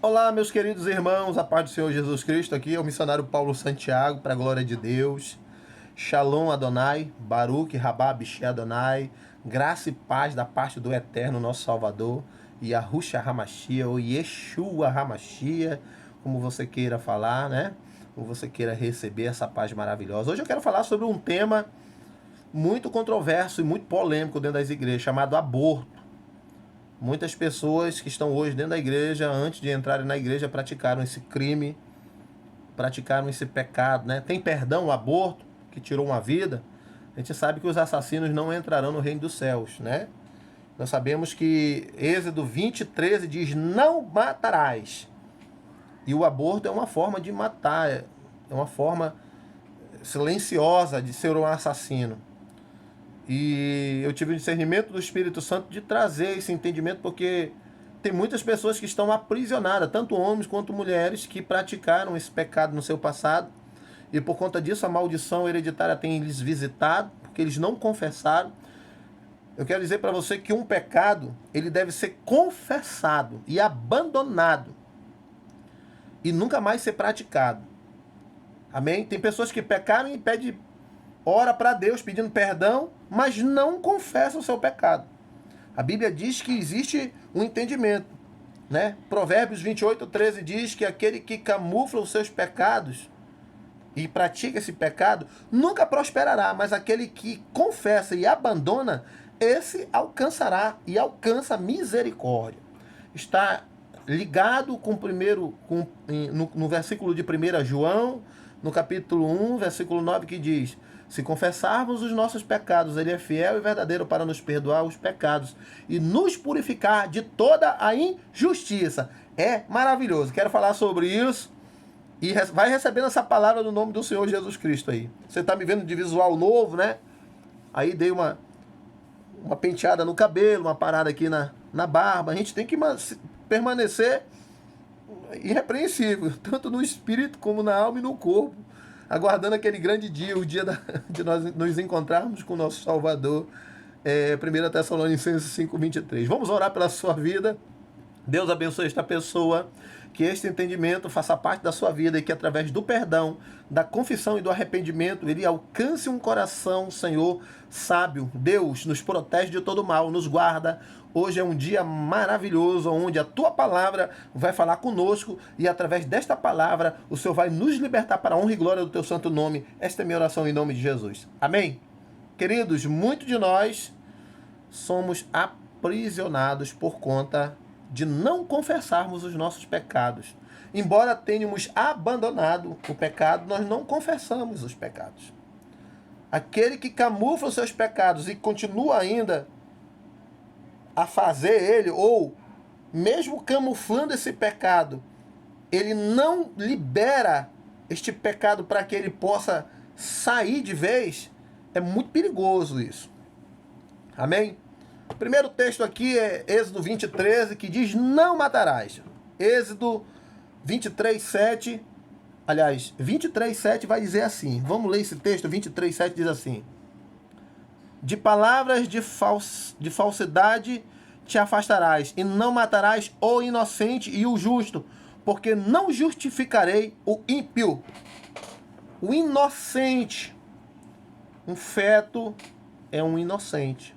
Olá, meus queridos irmãos, a paz do Senhor Jesus Cristo. Aqui é o missionário Paulo Santiago, para a glória de Deus. Shalom Adonai, Baruch Rabá Bishi Adonai, graça e paz da parte do Eterno, nosso Salvador, Yahushua Hamashia, ou Yeshua Hamashia, como você queira falar, né? Como você queira receber essa paz maravilhosa. Hoje eu quero falar sobre um tema muito controverso e muito polêmico dentro das igrejas, chamado aborto. Muitas pessoas que estão hoje dentro da igreja, antes de entrarem na igreja, praticaram esse crime, praticaram esse pecado, né? Tem perdão o aborto, que tirou uma vida. A gente sabe que os assassinos não entrarão no reino dos céus, né? Nós sabemos que Êxodo 20:13 diz: não matarás. E o aborto é uma forma de matar, é uma forma silenciosa de ser um assassino. E eu tive o discernimento do Espírito Santo de trazer esse entendimento, porque tem muitas pessoas que estão aprisionadas, tanto homens quanto mulheres, que praticaram esse pecado no seu passado. E por conta disso a maldição hereditária tem lhes visitado, porque eles não confessaram. Eu quero dizer para você que um pecado, ele deve ser confessado e abandonado. E nunca mais ser praticado. Amém? Tem pessoas que pecaram e pedem, ora para Deus pedindo perdão, mas não confessa o seu pecado. A Bíblia diz que existe um entendimento, né? Provérbios 28:13 diz que aquele que camufla os seus pecados e pratica esse pecado nunca prosperará, mas aquele que confessa e abandona, esse alcançará e alcança misericórdia. Está ligado com no versículo de 1 João, no capítulo 1, versículo 9, que diz: se confessarmos os nossos pecados, Ele é fiel e verdadeiro para nos perdoar os pecados e nos purificar de toda a injustiça. É maravilhoso. Quero falar sobre isso e vai recebendo essa palavra no nome do Senhor Jesus Cristo aí. Você está me vendo de visual novo, né? Aí dei uma penteada no cabelo, uma parada aqui na barba. A gente tem que permanecer irrepreensível, tanto no espírito como na alma e no corpo, aguardando aquele grande dia, o dia de nós nos encontrarmos com o nosso Salvador. 1 Tessalonicenses 5:23. Vamos orar pela sua vida. Deus abençoe esta pessoa, que este entendimento faça parte da sua vida e que através do perdão, da confissão e do arrependimento, ele alcance um coração, Senhor, sábio. Deus nos protege de todo mal, nos guarda. Hoje é um dia maravilhoso, onde a tua palavra vai falar conosco e através desta palavra o Senhor vai nos libertar para a honra e glória do teu santo nome. Esta é a minha oração em nome de Jesus. Amém? Queridos, muitos de nós somos aprisionados por conta de não confessarmos os nossos pecados. Embora tenhamos abandonado o pecado, nós não confessamos os pecados. Aquele que camufla os seus pecados e continua ainda a fazer ele, ou mesmo camuflando esse pecado, ele não libera este pecado para que ele possa sair de vez, é muito perigoso isso. Amém? O primeiro texto aqui é Êxodo 20:13, que diz: não matarás. Êxodo 23:7, aliás, 23:7 vai dizer assim. Vamos ler esse texto. 23:7 diz assim: de palavras de falsidade te afastarás, e não matarás o inocente e o justo, porque não justificarei o ímpio. O inocente, um feto é um inocente.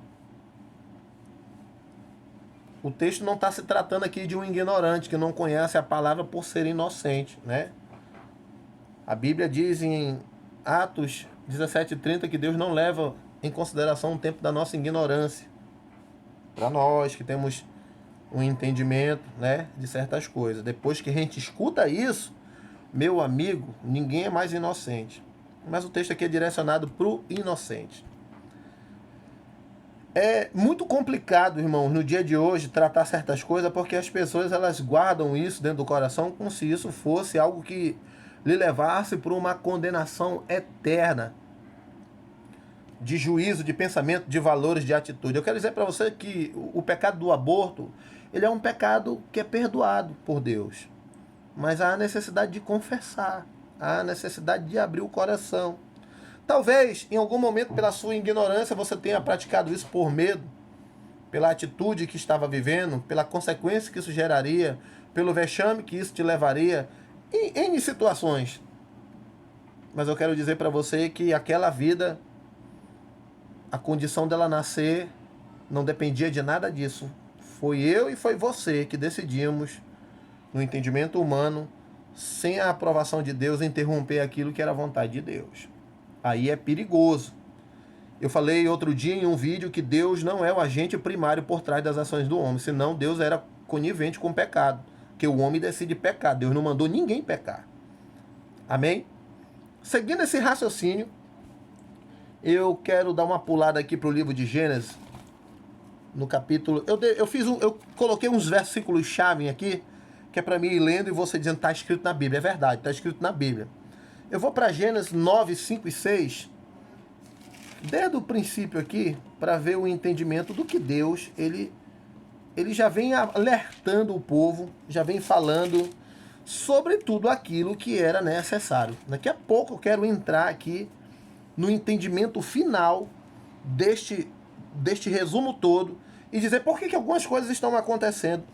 O texto não está se tratando aqui de um ignorante que não conhece a palavra por ser inocente, né? A Bíblia diz em Atos 17:30 que Deus não leva em consideração o tempo da nossa ignorância. Para nós que temos um entendimento, né, de certas coisas. Depois que a gente escuta isso, meu amigo, ninguém é mais inocente. Mas o texto aqui é direcionado para o inocente. É muito complicado, irmãos, no dia de hoje, tratar certas coisas, porque as pessoas elas guardam isso dentro do coração como se isso fosse algo que lhe levasse para uma condenação eterna, de juízo, de pensamento, de valores, de atitude. Eu quero dizer para você que o pecado do aborto, ele é um pecado que é perdoado por Deus. Mas há a necessidade de confessar, há a necessidade de abrir o coração. Talvez, em algum momento, pela sua ignorância, você tenha praticado isso por medo. pela atitude que estava vivendo, pela consequência que isso geraria, pelo vexame que isso te levaria, em N situações. Mas eu quero dizer para você que aquela vida, a condição dela nascer, não dependia de nada disso. Foi eu e foi você que decidimos, no entendimento humano, sem a aprovação de Deus, interromper aquilo que era a vontade de Deus. Aí é perigoso. Eu falei outro dia em um vídeo que Deus não é o agente primário por trás das ações do homem, senão Deus era conivente com o pecado, que o homem decide pecar. Deus não mandou ninguém pecar. Amém? Seguindo esse raciocínio, eu quero dar uma pulada aqui para o livro de Gênesis, no capítulo... Eu coloquei uns versículos-chave aqui, que é para mim ir lendo e você dizendo que está escrito na Bíblia. É verdade, está escrito na Bíblia. Eu vou para Gênesis 9, 5 e 6, desde o princípio aqui, para ver o entendimento do que Deus, ele já vem alertando o povo, já vem falando sobre tudo aquilo que era necessário. Daqui a pouco eu quero entrar aqui no entendimento final deste resumo todo e dizer por que algumas coisas estão acontecendo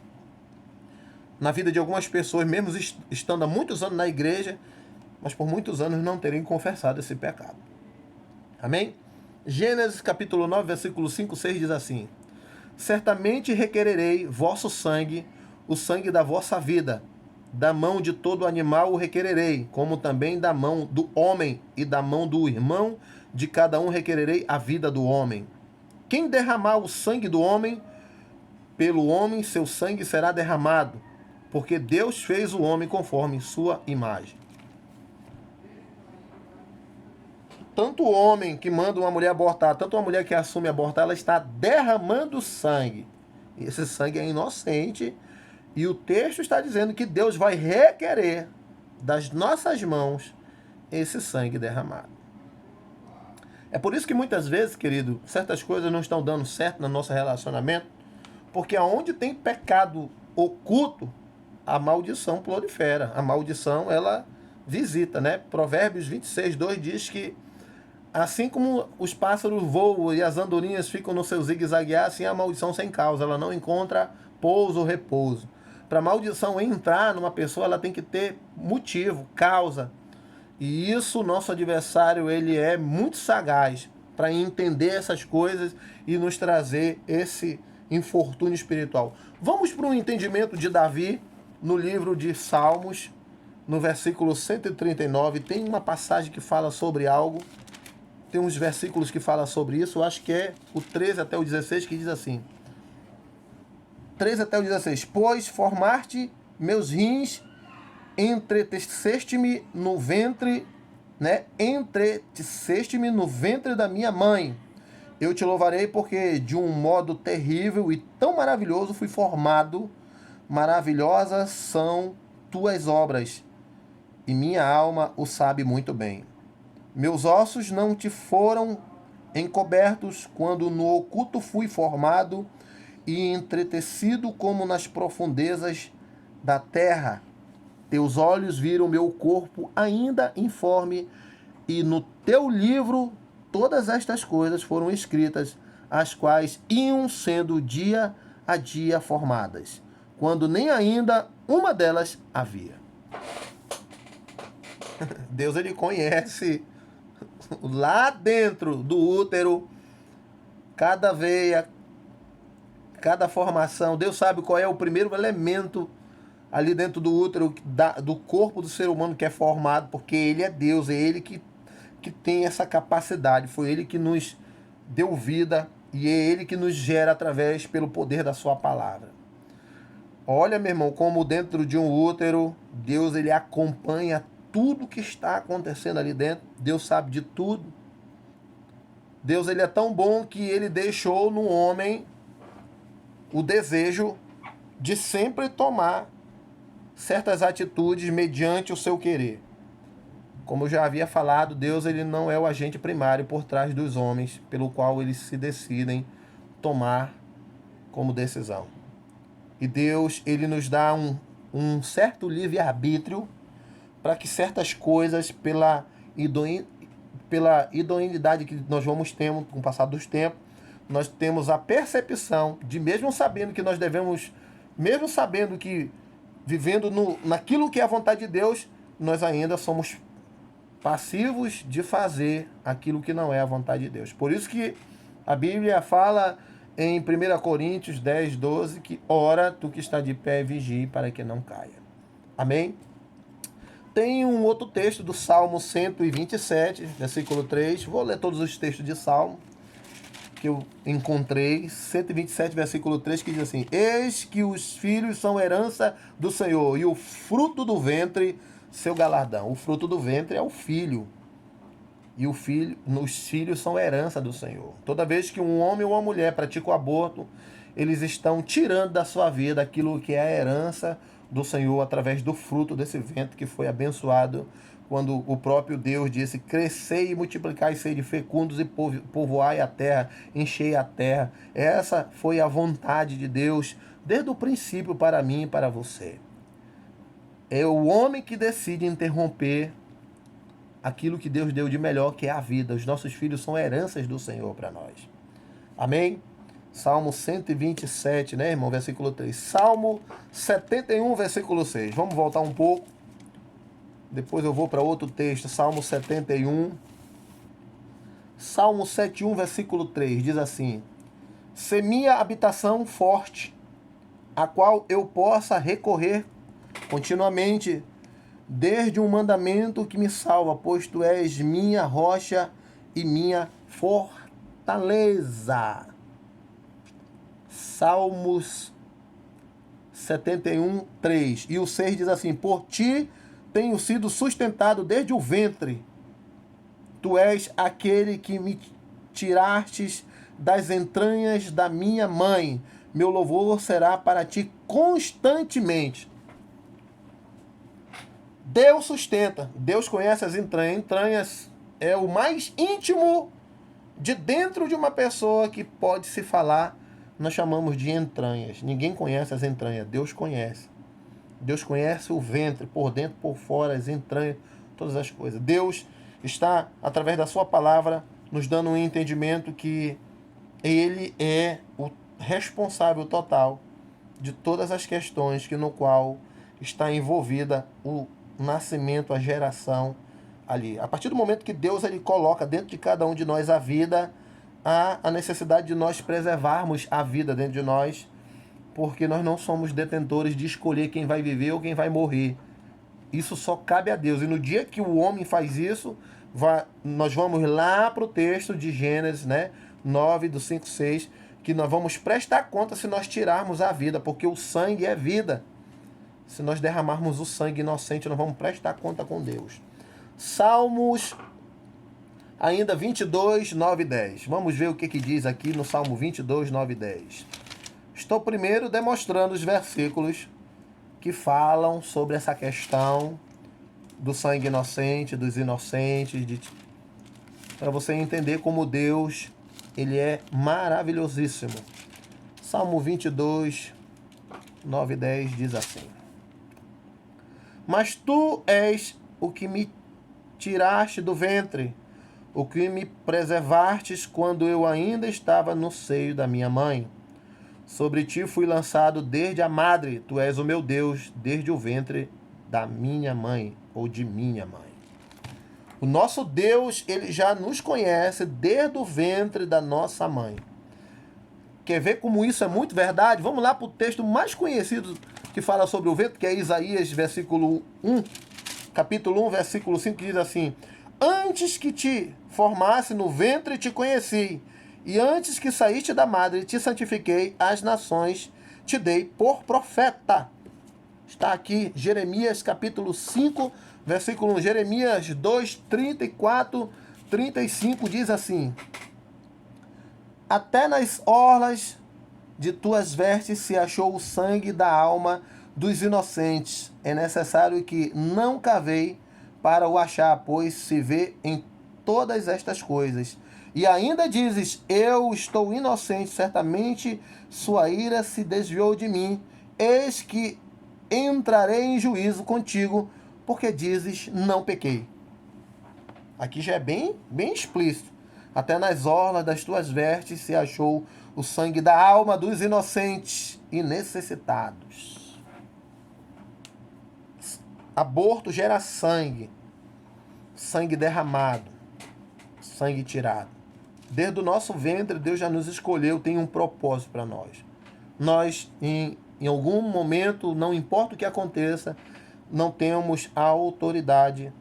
na vida de algumas pessoas, mesmo estando há muitos anos na igreja, mas por muitos anos não terem confessado esse pecado. Amém? Gênesis capítulo 9, versículo 5, 6 diz assim: certamente requererei vosso sangue, o sangue da vossa vida. Da mão de todo animal o requererei, como também da mão do homem e da mão do irmão de cada um requererei a vida do homem. Quem derramar o sangue do homem, pelo homem seu sangue será derramado, porque Deus fez o homem conforme sua imagem. Tanto o homem que manda uma mulher abortar, tanto uma mulher que assume abortar, ela está derramando sangue. Esse sangue é inocente. E o texto está dizendo que Deus vai requerer das nossas mãos esse sangue derramado. É por isso que muitas vezes, querido, certas coisas não estão dando certo no nosso relacionamento, porque aonde tem pecado oculto, a maldição prolifera. A maldição, ela visita, né? Provérbios 26, 2 diz que assim como os pássaros voam e as andorinhas ficam no seu zigue-zaguear, assim a maldição sem causa, ela não encontra pouso ou repouso. Para a maldição entrar numa pessoa, ela tem que ter motivo, causa. E isso, nosso adversário, ele é muito sagaz para entender essas coisas e nos trazer esse infortúnio espiritual. Vamos para um entendimento de Davi no livro de Salmos, no versículo 139. Tem uma passagem que fala sobre algo. Tem uns versículos que falam sobre isso. Eu acho que é o 13 até o 16 que diz assim. 13 até o 16. Pois formaste meus rins, entreteceste-me no ventre, né? Entreteceste-me no ventre da minha mãe. Eu te louvarei porque de um modo terrível e tão maravilhoso fui formado. Maravilhosas são tuas obras, e minha alma o sabe muito bem. Meus ossos não te foram encobertos quando no oculto fui formado e entretecido como nas profundezas da terra. Teus olhos viram meu corpo ainda informe, e no teu livro todas estas coisas foram escritas, as quais iam sendo dia a dia formadas, quando nem ainda uma delas havia. Deus, ele conhece lá dentro do útero cada veia, cada formação. Deus sabe qual é o primeiro elemento ali dentro do útero do corpo do ser humano que é formado, porque ele é Deus, é ele que tem essa capacidade, foi ele que nos deu vida e é ele que nos gera através pelo poder da sua palavra. Olha, meu irmão, como dentro de um útero, Deus, ele acompanha tudo que está acontecendo ali dentro. Deus sabe de tudo. Deus, ele é tão bom que ele deixou no homem o desejo de sempre tomar certas atitudes mediante o seu querer. Como eu já havia falado, Deus, ele não é o agente primário por trás dos homens, pelo qual eles se decidem tomar como decisão. E Deus, ele nos dá um certo livre-arbítrio para que certas coisas, pela idoneidade que nós vamos tendo com o passar dos tempos, nós temos a percepção de, mesmo sabendo que nós devemos, mesmo sabendo que vivendo naquilo que é a vontade de Deus, nós ainda somos passivos de fazer aquilo que não é a vontade de Deus. Por isso que a Bíblia fala em 1 Coríntios 10, 12, que ora, tu que está de pé, vigie para que não caia. Amém? Tem um outro texto do Salmo 127, versículo 3. Vou ler todos os textos de Salmo que eu encontrei. 127, versículo 3, que diz assim: eis que os filhos são herança do Senhor, e o fruto do ventre, seu galardão. O fruto do ventre é o filho. E os filhos são herança do Senhor. Toda vez que um homem ou uma mulher pratica o aborto, eles estão tirando da sua vida aquilo que é a herança do Senhor através do fruto desse ventre que foi abençoado quando o próprio Deus disse: crescei e multiplicai, sede fecundos e povoai a terra, enchei a terra. Essa foi a vontade de Deus desde o princípio para mim e para você. É o homem que decide interromper aquilo que Deus deu de melhor, que é a vida. Os nossos filhos são heranças do Senhor para nós. Amém? Salmo 127, né, irmão? Versículo 3. Salmo 71, versículo 6. Vamos voltar um pouco. Depois eu vou para outro texto. Salmo 71. Salmo 71, versículo 3. Diz assim: se minha habitação forte, a qual eu possa recorrer continuamente, desde um mandamento que me salva, pois tu és minha rocha e minha fortaleza. Salmos 71, 3. E o 6 diz assim: por ti tenho sido sustentado desde o ventre. Tu és aquele que me tirastes das entranhas da minha mãe. Meu louvor será para ti constantemente. Deus sustenta. Deus conhece as entranhas. Entranhas é o mais íntimo de dentro de uma pessoa que pode se falar. Nós chamamos de entranhas. Ninguém conhece as entranhas. Deus conhece. Deus conhece o ventre, por dentro, por fora, as entranhas, todas as coisas. Deus está, através da sua palavra, nos dando um entendimento que Ele é o responsável total de todas as questões que no qual está envolvida o nascimento, a geração ali. A partir do momento que Deus ele coloca dentro de cada um de nós a vida, há a necessidade de nós preservarmos a vida dentro de nós, porque nós não somos detentores de escolher quem vai viver ou quem vai morrer. Isso só cabe a Deus. E no dia que o homem faz isso, nós vamos lá para o texto de Gênesis, né, 9, do 5, 6, que nós vamos prestar conta se nós tirarmos a vida, porque o sangue é vida. Se nós derramarmos o sangue inocente, nós vamos prestar conta com Deus. Salmos, ainda 22, 9 e 10. Vamos ver o que diz aqui no Salmo 22, 9 e 10. Estou primeiro demonstrando os versículos que falam sobre essa questão do sangue inocente, dos inocentes, para você entender como Deus, ele é maravilhosíssimo. Salmo 22, 9 e 10 diz assim: mas tu és o que me tiraste do ventre, o que me preservastes quando eu ainda estava no seio da minha mãe. Sobre ti fui lançado desde a madre, tu és o meu Deus, desde o ventre da minha mãe, ou de minha mãe. O nosso Deus, ele já nos conhece desde o ventre da nossa mãe. Quer ver como isso é muito verdade? Vamos lá para o texto mais conhecido que fala sobre o ventre, que é Isaías, versículo 1, capítulo 1, versículo 5, que diz assim: antes que te formasse no ventre te conheci, e antes que saíste da madre te santifiquei, as nações te dei por profeta. Está aqui Jeremias capítulo 5, versículo 1. Jeremias 2, 34, 35 diz assim: até nas orlas de tuas vestes se achou o sangue da alma dos inocentes. É necessário que não cavei para o achar, pois se vê em todas estas coisas. E ainda dizes: eu estou inocente, certamente sua ira se desviou de mim. Eis que entrarei em juízo contigo, porque dizes: não pequei. Aqui já é bem explícito. Até nas orlas das tuas vestes se achou o sangue da alma dos inocentes e necessitados. Aborto gera sangue, sangue derramado, sangue tirado. Desde o nosso ventre, Deus já nos escolheu, tem um propósito para nós. Nós, em algum momento, não importa o que aconteça, não temos a autoridade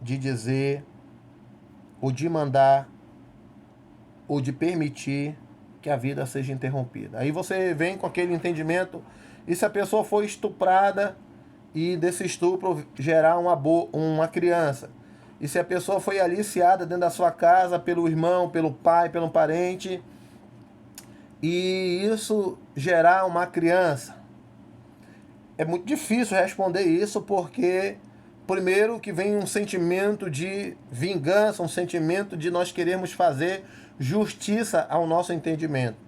de dizer, ou de mandar, ou de permitir que a vida seja interrompida. Aí você vem com aquele entendimento, e se a pessoa foi estuprada e desse estupro gerar uma criança? E se a pessoa foi aliciada dentro da sua casa pelo irmão, pelo pai, pelo parente, e isso gerar uma criança? É muito difícil responder isso, porque primeiro que vem um sentimento de vingança, um sentimento de nós queremos fazer justiça ao nosso entendimento.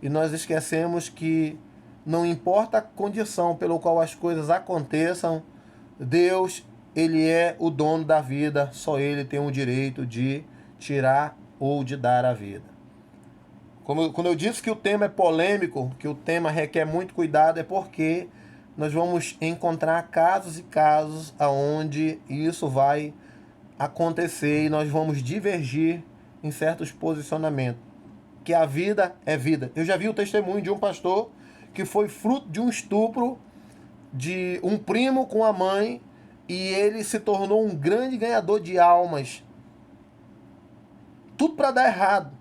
E nós esquecemos que não importa a condição pela qual as coisas aconteçam, Deus, Ele é o dono da vida, só Ele tem o direito de tirar ou de dar a vida. Quando eu disse que o tema é polêmico, que o tema requer muito cuidado, é porque nós vamos encontrar casos e casos onde isso vai acontecer e nós vamos divergir em certos posicionamentos. Que a vida é vida. Eu já vi o testemunho de um pastor que foi fruto de um estupro de um primo com a mãe e ele se tornou um grande ganhador de almas. Tudo para dar errado.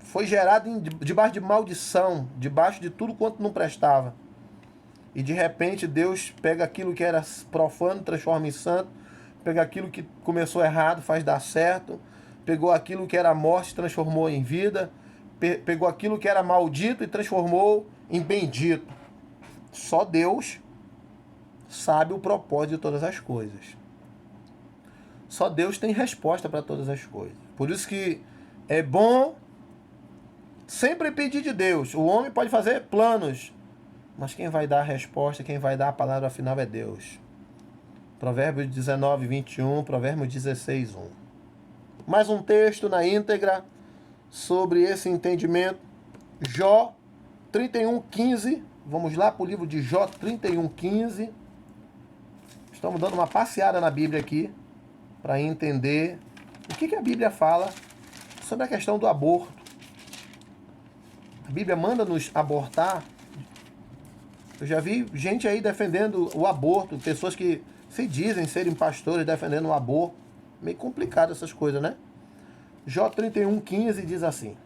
Foi gerado debaixo de maldição, debaixo de tudo quanto não prestava. E de repente Deus pega aquilo que era profano, transforma em santo, pega aquilo que começou errado, faz dar certo, pegou aquilo que era morte, transformou em vida, pegou aquilo que era maldito e transformou em bendito. Só Deus sabe o propósito de todas as coisas. Só Deus tem resposta para todas as coisas. Por isso que é bom sempre pedir de Deus. O homem pode fazer planos, mas quem vai dar a resposta, quem vai dar a palavra final é Deus. Provérbios 19, 21, Provérbios 16, 1. Mais um texto na íntegra sobre esse entendimento. Jó 31, 15. Vamos lá para o livro de Jó 31, 15. Estamos dando uma passeada na Bíblia aqui para entender o que a Bíblia fala sobre a questão do aborto. A Bíblia manda nos abortar. Eu já vi gente aí defendendo o aborto, pessoas que se dizem serem pastores defendendo o aborto. Meio complicado essas coisas, né? Jó 31:15 diz assim: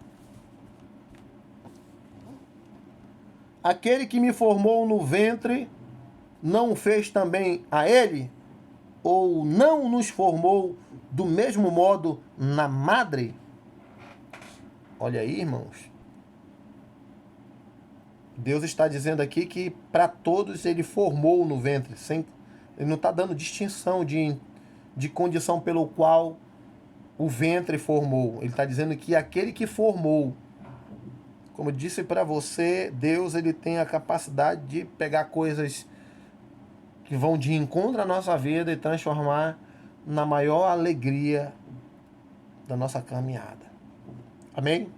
aquele que me formou no ventre, não o fez também a ele? Ou não nos formou do mesmo modo na madre? Olha aí, irmãos. Deus está dizendo aqui que para todos ele formou no ventre. Ele não está dando distinção de condição pelo qual o ventre formou. Ele está dizendo que aquele que formou, como eu disse para você, Deus ele tem a capacidade de pegar coisas que vão de encontro à nossa vida e transformar na maior alegria da nossa caminhada. Amém?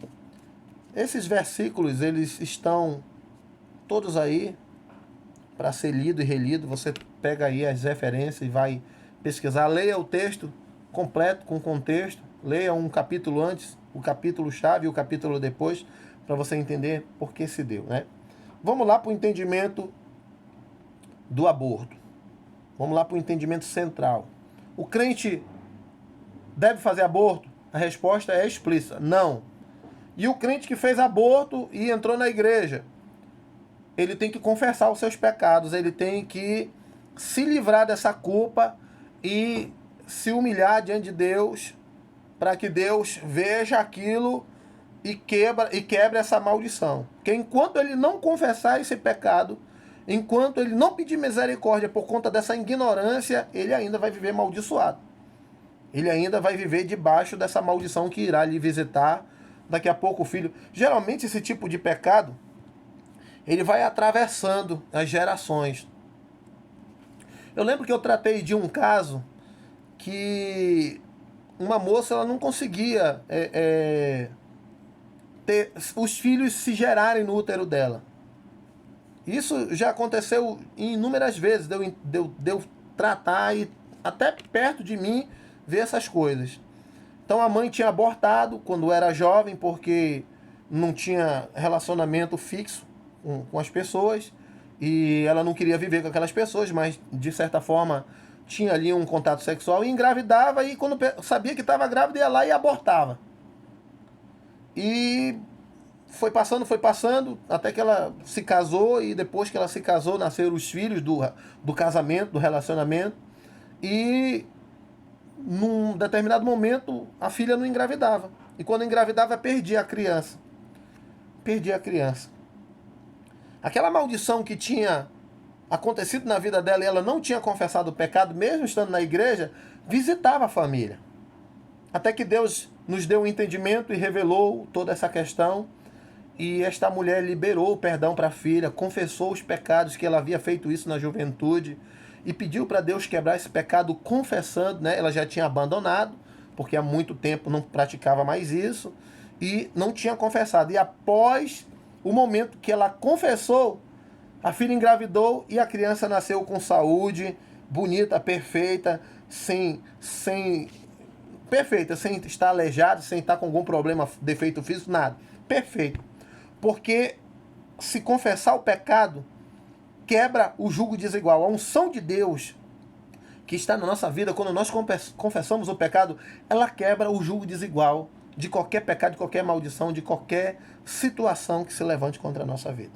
Esses versículos, eles estão todos aí para ser lido e relido. Você pega aí as referências e vai pesquisar. Leia o texto completo, com contexto. Leia um capítulo antes, o capítulo chave e o capítulo depois, para você entender por que se deu, né? Vamos lá para o entendimento do aborto. Vamos lá para o entendimento central. O crente deve fazer aborto? A resposta é explícita: não. E o crente que fez aborto e entrou na igreja, ele tem que confessar os seus pecados, ele tem que se livrar dessa culpa e se humilhar diante de Deus, para que Deus veja aquilo e quebre essa maldição. Porque enquanto ele não confessar esse pecado, enquanto ele não pedir misericórdia por conta dessa ignorância, ele ainda vai viver amaldiçoado. Ele ainda vai viver debaixo dessa maldição que irá lhe visitar daqui a pouco o filho. Geralmente esse tipo de pecado, ele vai atravessando as gerações. Eu lembro que eu tratei de um caso que uma moça, ela não conseguia ter os filhos se gerarem no útero dela. Isso já aconteceu inúmeras vezes, de eu tratar e até perto de mim ver essas coisas. Então a mãe tinha abortado quando era jovem porque não tinha relacionamento fixo com as pessoas e ela não queria viver com aquelas pessoas, mas de certa forma tinha ali um contato sexual e engravidava, e quando sabia que estava grávida ia lá e abortava. E foi passando, até que ela se casou, e depois que ela se casou, nasceram os filhos do casamento, do relacionamento, e num determinado momento a filha não engravidava. E quando engravidava, perdia a criança. Perdia a criança. Aquela maldição que tinha acontecido na vida dela e ela não tinha confessado o pecado, mesmo estando na igreja, visitava a família. Até que Deus nos deu um entendimento e revelou toda essa questão. E esta mulher liberou o perdão para a filha, confessou os pecados, que ela havia feito isso na juventude, e pediu para Deus quebrar esse pecado confessando, né? Ela já tinha abandonado, porque há muito tempo não praticava mais isso, e não tinha confessado. E após o momento que ela confessou, a filha engravidou e a criança nasceu com saúde, bonita, perfeita, sem estar aleijada, sem estar com algum problema, defeito físico, nada. Perfeito. Porque se confessar o pecado, quebra o jugo desigual. A unção de Deus que está na nossa vida, quando nós confessamos o pecado, ela quebra o jugo desigual de qualquer pecado, de qualquer maldição, de qualquer situação que se levante contra a nossa vida.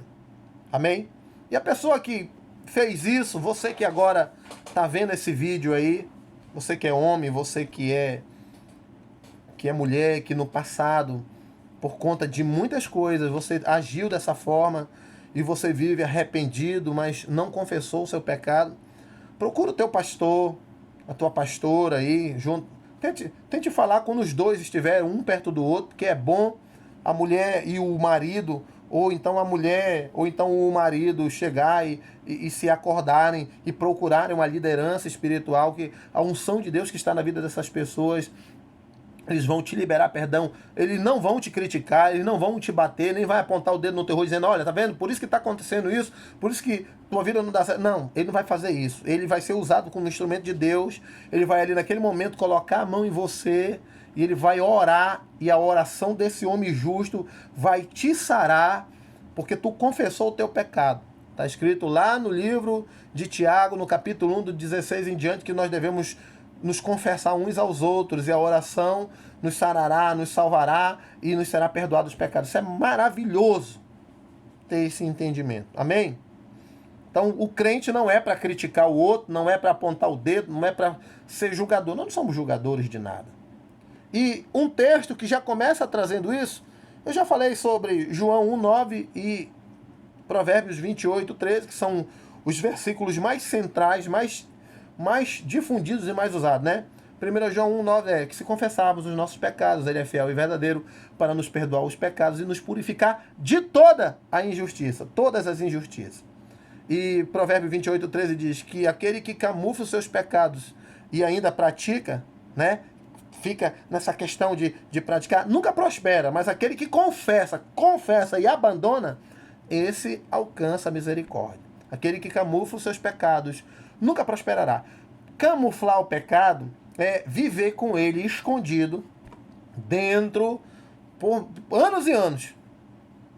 Amém? E a pessoa que fez isso, você que agora está vendo esse vídeo aí, você que é homem, você que é mulher, que no passado, por conta de muitas coisas, você agiu dessa forma e você vive arrependido, mas não confessou o seu pecado, procura o teu pastor, a tua pastora aí, junto. Tente falar quando os dois estiverem um perto do outro, que é bom a mulher e o marido, ou então a mulher, ou então o marido chegar e se acordarem e procurarem uma liderança espiritual, que a unção de Deus que está na vida dessas pessoas, eles vão te liberar perdão, eles não vão te criticar, eles não vão te bater, nem vai apontar o dedo no teu rosto dizendo, olha, tá vendo? Por isso que está acontecendo isso, por isso que tua vida não dá certo. Não, ele não vai fazer isso. Ele vai ser usado como instrumento de Deus, ele vai ali naquele momento colocar a mão em você e ele vai orar, e a oração desse homem justo vai te sarar, porque tu confessou o teu pecado. Está escrito lá no livro de Tiago, no capítulo 1, do 16 em diante, que nós devemos nos confessar uns aos outros, e a oração nos sarará, nos salvará e nos será perdoado os pecados. Isso é maravilhoso, ter esse entendimento. Amém? Então, o crente não é para criticar o outro, não é para apontar o dedo, não é para ser julgador. Nós não somos julgadores de nada. E um texto que já começa trazendo isso, eu já falei sobre João 1:9 e Provérbios 28:13, que são os versículos mais centrais, mais difundidos e mais usados, né? 1 João 1:9 é que se confessarmos os nossos pecados, ele é fiel e verdadeiro para nos perdoar os pecados e nos purificar de toda a injustiça, todas as injustiças. E Provérbio 28:13 diz que aquele que camufla os seus pecados e ainda pratica, né? Fica nessa questão de praticar, nunca prospera, mas aquele que confessa e abandona, esse alcança a misericórdia. Aquele que camufla os seus pecados nunca prosperará. Camuflar o pecado é viver com ele escondido dentro por anos e anos.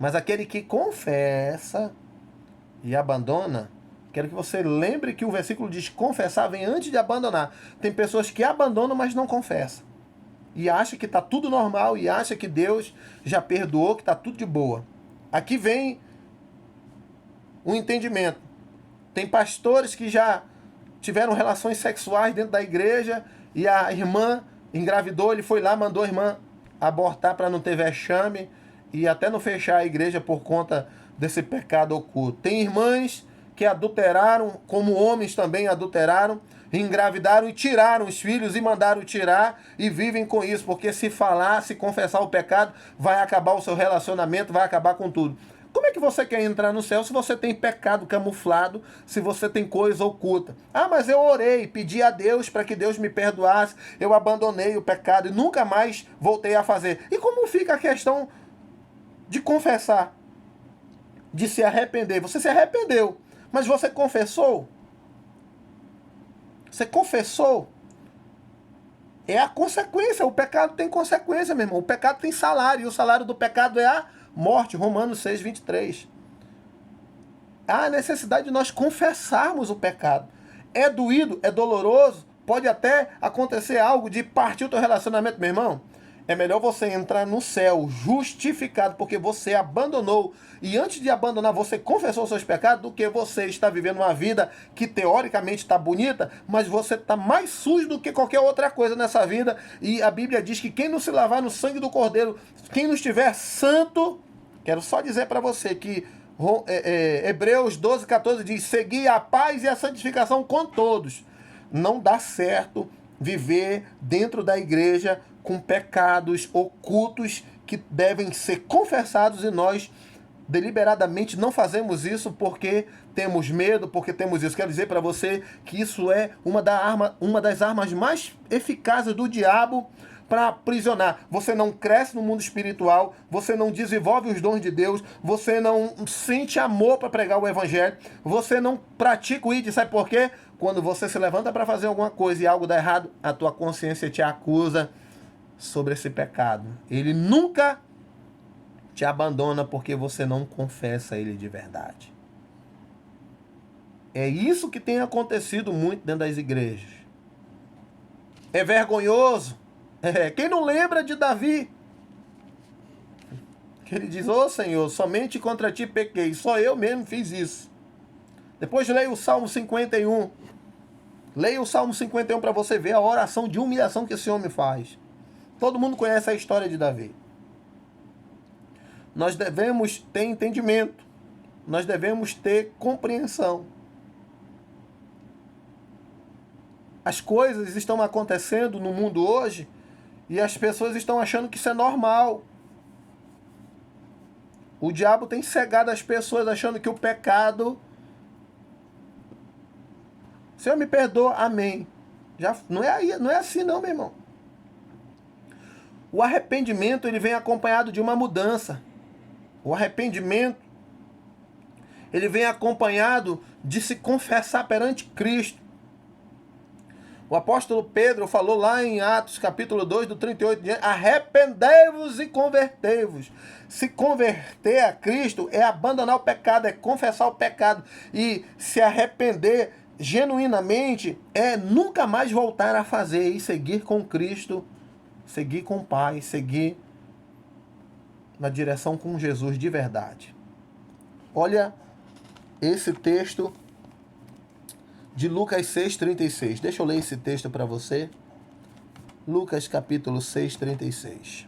Mas aquele que confessa e abandona, quero que você lembre que o versículo diz confessar vem antes de abandonar. Tem pessoas que abandonam, mas não confessam. E acha que está tudo normal, e acha que Deus já perdoou, que está tudo de boa. Aqui vem um entendimento. Tem pastores que já tiveram relações sexuais dentro da igreja e a irmã engravidou, ele foi lá, mandou a irmã abortar para não ter vexame e até não fechar a igreja por conta desse pecado oculto. Tem irmãs que adulteraram, como homens também adulteraram, engravidaram e tiraram os filhos e mandaram tirar e vivem com isso, porque se falar, se confessar o pecado, vai acabar o seu relacionamento, vai acabar com tudo. Como é que você quer entrar no céu se você tem pecado camuflado, se você tem coisa oculta? Ah, mas eu orei, pedi a Deus para que Deus me perdoasse, eu abandonei o pecado e nunca mais voltei a fazer. E como fica a questão de confessar, de se arrepender? Você se arrependeu, mas você confessou? Você confessou? É a consequência. O pecado tem consequência, meu irmão. O pecado tem salário. E o salário do pecado é a morte. Romanos 6, 23. Há a necessidade de nós confessarmos o pecado. É doído, é doloroso. Pode até acontecer algo de partir o teu relacionamento, meu irmão. É melhor você entrar no céu justificado porque você abandonou e antes de abandonar você confessou os seus pecados do que você está vivendo uma vida que teoricamente está bonita, mas você está mais sujo do que qualquer outra coisa nessa vida. E a Bíblia diz que quem não se lavar no sangue do Cordeiro, quem não estiver santo, quero só dizer para você que Hebreus 12, 14 diz: segui a paz e a santificação com todos. Não dá certo viver dentro da igreja com pecados ocultos que devem ser confessados e nós deliberadamente não fazemos isso porque temos medo, porque temos isso. Quero dizer para você que isso é uma das armas mais eficazes do diabo para aprisionar. Você não cresce no mundo espiritual, você não desenvolve os dons de Deus, você não sente amor para pregar o evangelho, você não pratica o ID. Sabe por quê? Quando você se levanta para fazer alguma coisa e algo dá errado, a tua consciência te acusa sobre esse pecado. Ele nunca te abandona porque você não confessa ele de verdade. É isso que tem acontecido muito dentro das igrejas. É vergonhoso. Quem não lembra de Davi? Que ele diz: ô Senhor, somente contra ti pequei. Só eu mesmo fiz isso. Depois leia o Salmo 51. Leia o Salmo 51 para você ver a oração de humilhação que esse homem faz. Todo mundo conhece a história de Davi. Nós devemos ter entendimento. Nós devemos ter compreensão. As coisas estão acontecendo no mundo hoje e as pessoas estão achando que isso é normal. O diabo tem cegado as pessoas achando que o pecado... Senhor, me perdoa, amém. Não é assim não, meu irmão. O arrependimento ele vem acompanhado de uma mudança. O arrependimento ele vem acompanhado de se confessar perante Cristo. O apóstolo Pedro falou lá em Atos capítulo 2, do 38, arrependei-vos e convertei-vos. Se converter a Cristo é abandonar o pecado, é confessar o pecado. E se arrepender genuinamente é nunca mais voltar a fazer e seguir com Cristo, seguir com o Pai, seguir na direção com Jesus de verdade. Olha esse texto de Lucas 6,36. Deixa eu ler esse texto para você. Lucas capítulo 6,36.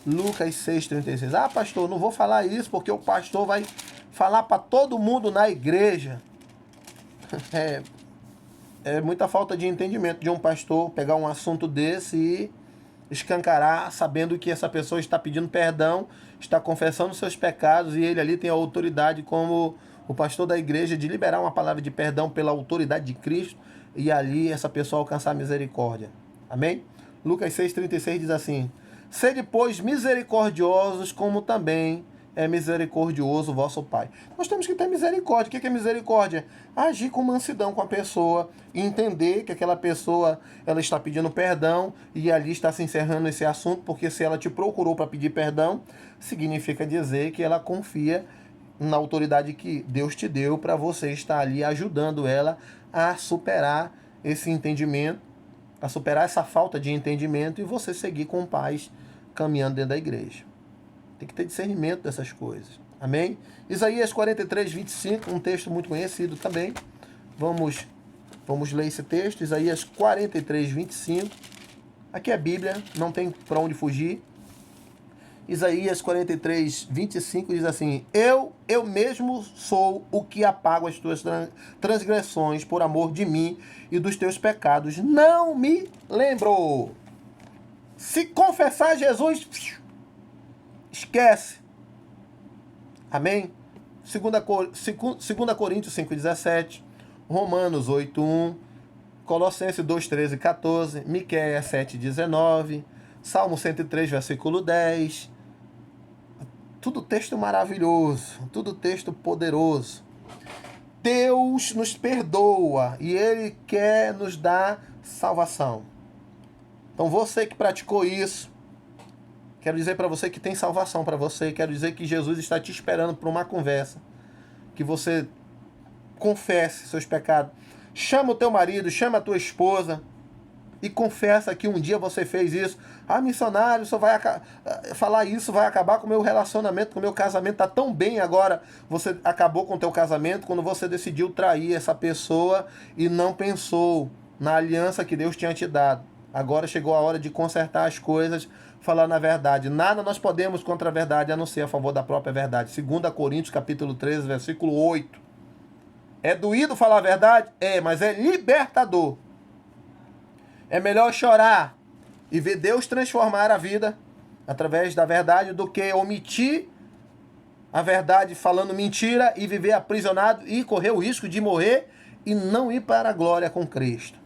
Lucas 6,36. Ah, pastor, não vou falar isso porque o pastor vai falar para todo mundo na igreja. É muita falta de entendimento de um pastor pegar um assunto desse e escancarar, sabendo que essa pessoa está pedindo perdão, está confessando seus pecados e ele ali tem a autoridade como o pastor da igreja de liberar uma palavra de perdão pela autoridade de Cristo e ali essa pessoa alcançar misericórdia. Amém? Lucas 6,36 diz assim: sede, pois, misericordiosos, como também é misericordioso o vosso Pai. Nós temos que ter misericórdia. O que é misericórdia? Agir com mansidão com a pessoa, entender que aquela pessoa ela está pedindo perdão e ali está se encerrando esse assunto, porque se ela te procurou para pedir perdão, significa dizer que ela confia na autoridade que Deus te deu para você estar ali ajudando ela a superar esse entendimento, a superar essa falta de entendimento e você seguir com paz caminhando dentro da igreja. Tem que ter discernimento dessas coisas. Amém? Isaías 43, 25, um texto muito conhecido também. Vamos ler esse texto. Isaías 43, 25. Aqui é a Bíblia, não tem para onde fugir. Isaías 43, 25 diz assim: eu mesmo sou o que apago as tuas transgressões por amor de mim e dos teus pecados. Não me lembro. Se confessar Jesus, esquece. Amém? 2 Coríntios 5,17, Romanos 8,1, Colossenses 2,13 e 14, Miqueias 7,19, Salmo 103, versículo 10. Tudo texto maravilhoso, tudo texto poderoso. Deus nos perdoa e Ele quer nos dar salvação. Então você que praticou isso, quero dizer para você que tem salvação para você. Quero dizer que Jesus está te esperando para uma conversa. Que você confesse seus pecados. Chama o teu marido, chama a tua esposa e confessa que um dia você fez isso. Ah, missionário, só vai falar isso, vai acabar com o meu relacionamento, com o meu casamento. Está tão bem agora. Você acabou com o teu casamento quando você decidiu trair essa pessoa e não pensou na aliança que Deus tinha te dado. Agora chegou a hora de consertar as coisas, falar na verdade. Nada nós podemos contra a verdade, a não ser a favor da própria verdade. 2 Coríntios, capítulo 13, versículo 8. É doído falar a verdade? É, mas é libertador. É melhor chorar e ver Deus transformar a vida através da verdade do que omitir a verdade falando mentira e viver aprisionado e correr o risco de morrer e não ir para a glória com Cristo.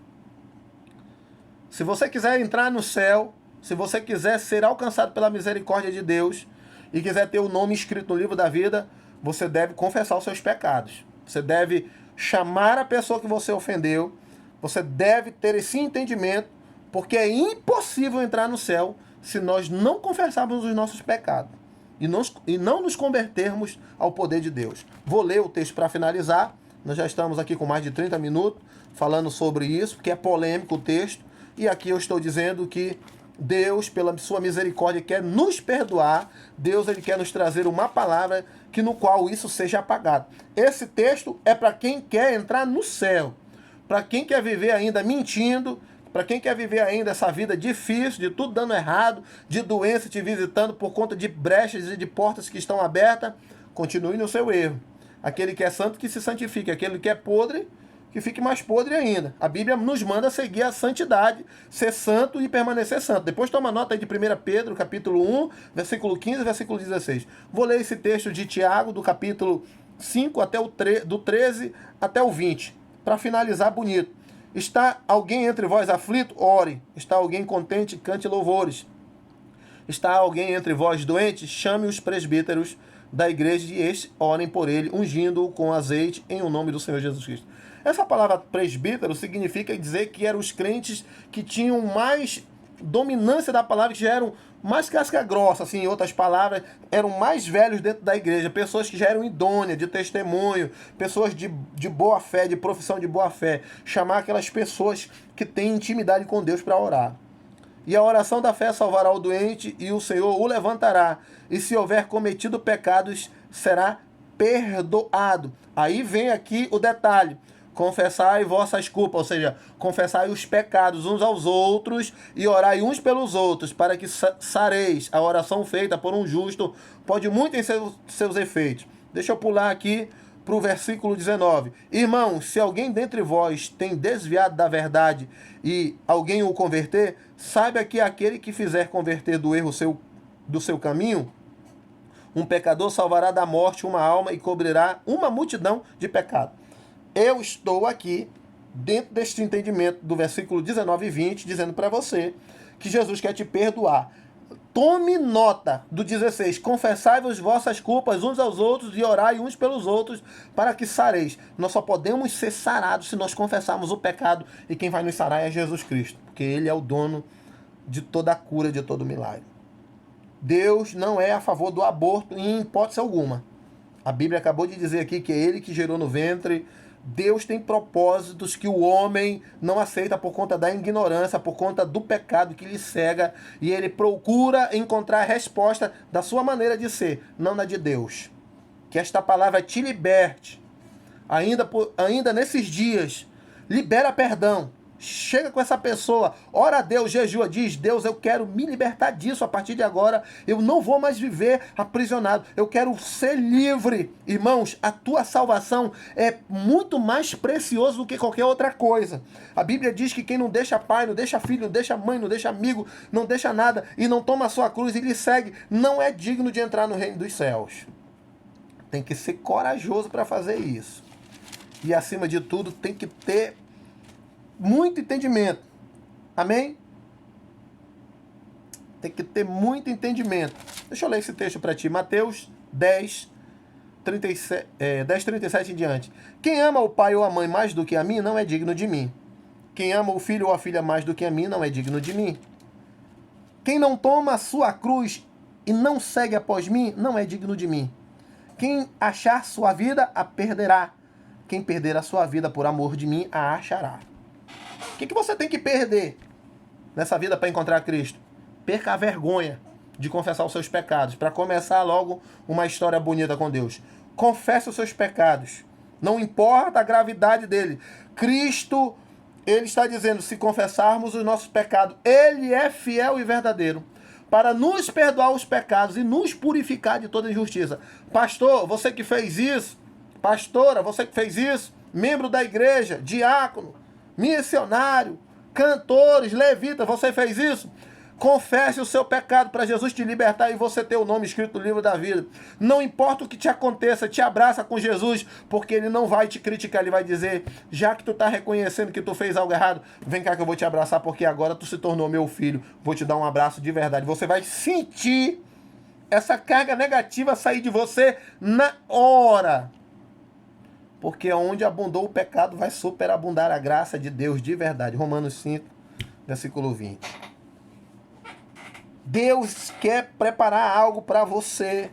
Se você quiser entrar no céu, se você quiser ser alcançado pela misericórdia de Deus e quiser ter o nome escrito no livro da vida, você deve confessar os seus pecados. Você deve chamar a pessoa que você ofendeu. Você deve ter esse entendimento, porque é impossível entrar no céu se nós não confessarmos os nossos pecados e não nos convertermos ao poder de Deus. Vou ler o texto para finalizar. Nós já estamos aqui com mais de 30 minutos falando sobre isso, porque é polêmico o texto. E aqui eu estou dizendo que Deus, pela sua misericórdia, quer nos perdoar. Deus, ele quer nos trazer uma palavra que no qual isso seja apagado. Esse texto é para quem quer entrar no céu. Para quem quer viver ainda mentindo, para quem quer viver ainda essa vida difícil, de tudo dando errado, de doença te visitando por conta de brechas e de portas que estão abertas, continue no seu erro. Aquele que é santo, que se santifique. Aquele que é podre, que fique mais podre ainda. A Bíblia nos manda seguir a santidade, ser santo e permanecer santo. Depois toma nota aí de 1 Pedro, capítulo 1, versículo 15 e versículo 16. Vou ler esse texto de Tiago, do capítulo 5 até do 13 até o 20, para finalizar bonito. Está alguém entre vós aflito? Ore. Está alguém contente? Cante louvores. Está alguém entre vós doente? Chame os presbíteros da igreja e estes orem por ele, ungindo-o com azeite em o nome do Senhor Jesus Cristo. Essa palavra presbítero significa dizer que eram os crentes que tinham mais dominância da palavra, que já eram mais casca grossa, assim, em outras palavras, eram mais velhos dentro da igreja, pessoas que já eram idôneas, de testemunho, pessoas de boa fé, de profissão de boa fé. Chamar aquelas pessoas que têm intimidade com Deus para orar. E a oração da fé salvará o doente e o Senhor o levantará. E se houver cometido pecados, será perdoado. Aí vem aqui o detalhe. Confessai vossas culpas, ou seja, confessai os pecados uns aos outros e orai uns pelos outros, para que sareis. A oração feita por um justo pode muito em seus efeitos. Deixa eu pular aqui para o versículo 19. Irmãos, se alguém dentre vós tem desviado da verdade e alguém o converter, saiba que aquele que fizer converter do erro do seu caminho, um pecador salvará da morte uma alma e cobrirá uma multidão de pecados. Eu estou aqui, dentro deste entendimento do versículo 19 e 20, dizendo para você que Jesus quer te perdoar. Tome nota do 16. Confessai-vos vossas culpas uns aos outros e orai uns pelos outros para que sareis. Nós só podemos ser sarados se nós confessarmos o pecado. E quem vai nos sarar é Jesus Cristo, porque Ele é o dono de toda a cura, de todo milagre. Deus não é a favor do aborto em hipótese alguma. A Bíblia acabou de dizer aqui que é Ele que gerou no ventre. Deus tem propósitos que o homem não aceita por conta da ignorância, por conta do pecado que lhe cega, e ele procura encontrar a resposta da sua maneira de ser, não na de Deus. Que esta palavra te liberte, ainda nesses dias, libera perdão. Chega com essa pessoa, ora a Deus, jejua, diz: Deus, eu quero me libertar disso a partir de agora, eu não vou mais viver aprisionado, eu quero ser livre. Irmãos, a tua salvação é muito mais preciosa do que qualquer outra coisa. A Bíblia diz que quem não deixa pai, não deixa filho, não deixa mãe, não deixa amigo, não deixa nada e não toma a sua cruz e lhe segue, não é digno de entrar no reino dos céus. Tem que ser corajoso para fazer isso. E acima de tudo, tem que ter muito entendimento. Amém? Tem que ter muito entendimento. Deixa eu ler esse texto para ti. Mateus 10, 37 em diante. Quem ama o pai ou a mãe mais do que a mim, não é digno de mim. Quem ama o filho ou a filha mais do que a mim, não é digno de mim. Quem não toma a sua cruz e não segue após mim, não é digno de mim. Quem achar sua vida, a perderá. Quem perder a sua vida por amor de mim, a achará. O que você tem que perder nessa vida para encontrar Cristo? Perca a vergonha de confessar os seus pecados, para começar logo uma história bonita com Deus. Confesse os seus pecados. Não importa a gravidade dele. Cristo, ele está dizendo, se confessarmos os nossos pecados, ele é fiel e verdadeiro para nos perdoar os pecados e nos purificar de toda injustiça. Pastor, você que fez isso, pastora, você que fez isso, membro da igreja, diácono, missionário, cantores, levitas, você fez isso? Confesse o seu pecado para Jesus te libertar e você ter o nome escrito no livro da vida. Não importa o que te aconteça, te abraça com Jesus, porque ele não vai te criticar, ele vai dizer, já que tu está reconhecendo que tu fez algo errado, vem cá que eu vou te abraçar, porque agora tu se tornou meu filho, vou te dar um abraço de verdade. Você vai sentir essa carga negativa sair de você na hora. Porque onde abundou o pecado, vai superabundar a graça de Deus de verdade. Romanos 5, versículo 20. Deus quer preparar algo para você,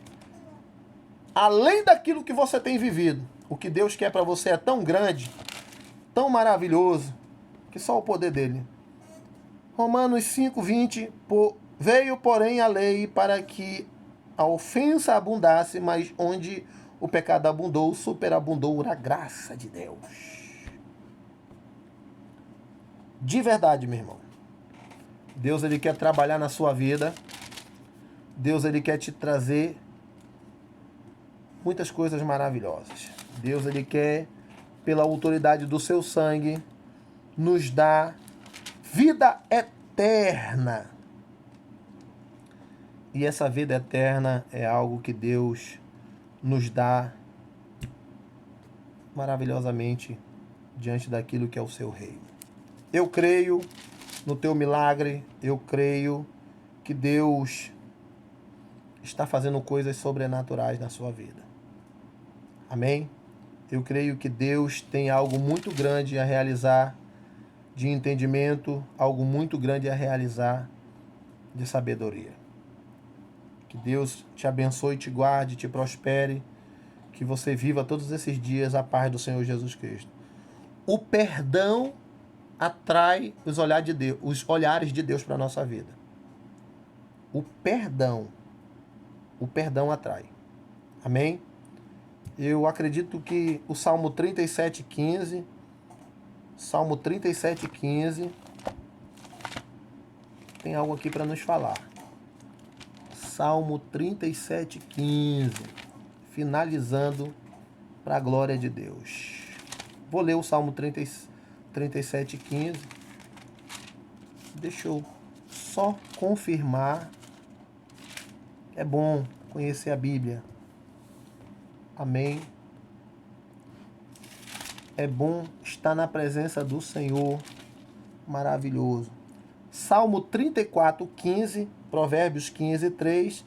além daquilo que você tem vivido. O que Deus quer para você é tão grande, tão maravilhoso, que só o poder dele. Romanos 5, 20. Veio, porém, a lei para que a ofensa abundasse, mas onde o pecado abundou, superabundou a graça de Deus. De verdade, meu irmão. Deus, ele quer trabalhar na sua vida. Deus, ele quer te trazer muitas coisas maravilhosas. Deus, ele quer, pela autoridade do seu sangue, nos dar vida eterna. E essa vida eterna é algo que Deus nos dá maravilhosamente diante daquilo que é o seu reino. Eu creio no teu milagre, eu creio que Deus está fazendo coisas sobrenaturais na sua vida. Amém? Eu creio que Deus tem algo muito grande a realizar de entendimento, algo muito grande a realizar de sabedoria. Que Deus te abençoe, te guarde, te prospere, que você viva todos esses dias a paz do Senhor Jesus Cristo. O perdão atrai os olhares de Deus para a nossa vida. O perdão atrai. Amém? Eu acredito que o Salmo 37,15, tem algo aqui para nos falar. Salmo 37,15, finalizando para a glória de Deus. Vou ler o Salmo 37,15. Deixa eu só confirmar. É bom conhecer a Bíblia. Amém. É bom estar na presença do Senhor. Maravilhoso. Salmo 34,15, Provérbios 15,3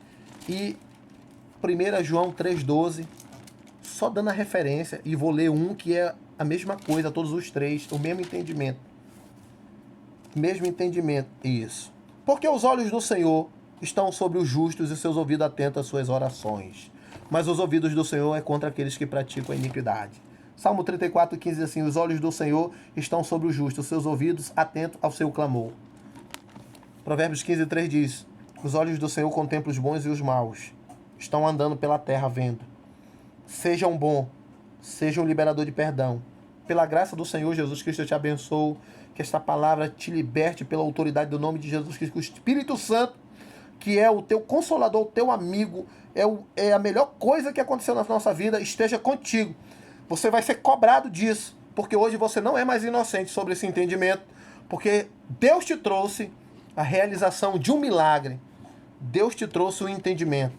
e 1 João 3,12. Só dando a referência, e vou ler um que é a mesma coisa, todos os três, o mesmo entendimento. Mesmo entendimento, isso. Porque os olhos do Senhor estão sobre os justos e seus ouvidos atentos às suas orações. Mas os ouvidos do Senhor é contra aqueles que praticam a iniquidade. Salmo 34,15 diz assim, os olhos do Senhor estão sobre os justos, seus ouvidos atentos ao seu clamor. Provérbios 15,3 diz, os olhos do Senhor contemplam os bons e os maus. Estão andando pela terra vendo. Seja um bom, seja um liberador de perdão. Pela graça do Senhor Jesus Cristo, eu te abençoo. Que esta palavra te liberte pela autoridade do nome de Jesus Cristo. Que o Espírito Santo, que é o teu consolador, o teu amigo, é a melhor coisa que aconteceu na nossa vida, esteja contigo. Você vai ser cobrado disso, porque hoje você não é mais inocente sobre esse entendimento, porque Deus te trouxe a realização de um milagre. Deus te trouxe o entendimento.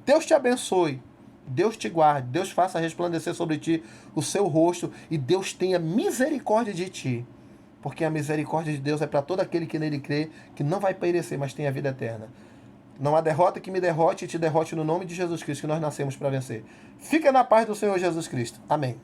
Deus te abençoe. Deus te guarde, Deus faça resplandecer sobre ti o seu rosto e Deus tenha misericórdia de ti. Porque a misericórdia de Deus é para todo aquele que nele crê, que não vai perecer, mas tem a vida eterna. Não há derrota que me derrote e te derrote no nome de Jesus Cristo, que nós nascemos para vencer. Fica na paz do Senhor Jesus Cristo. Amém.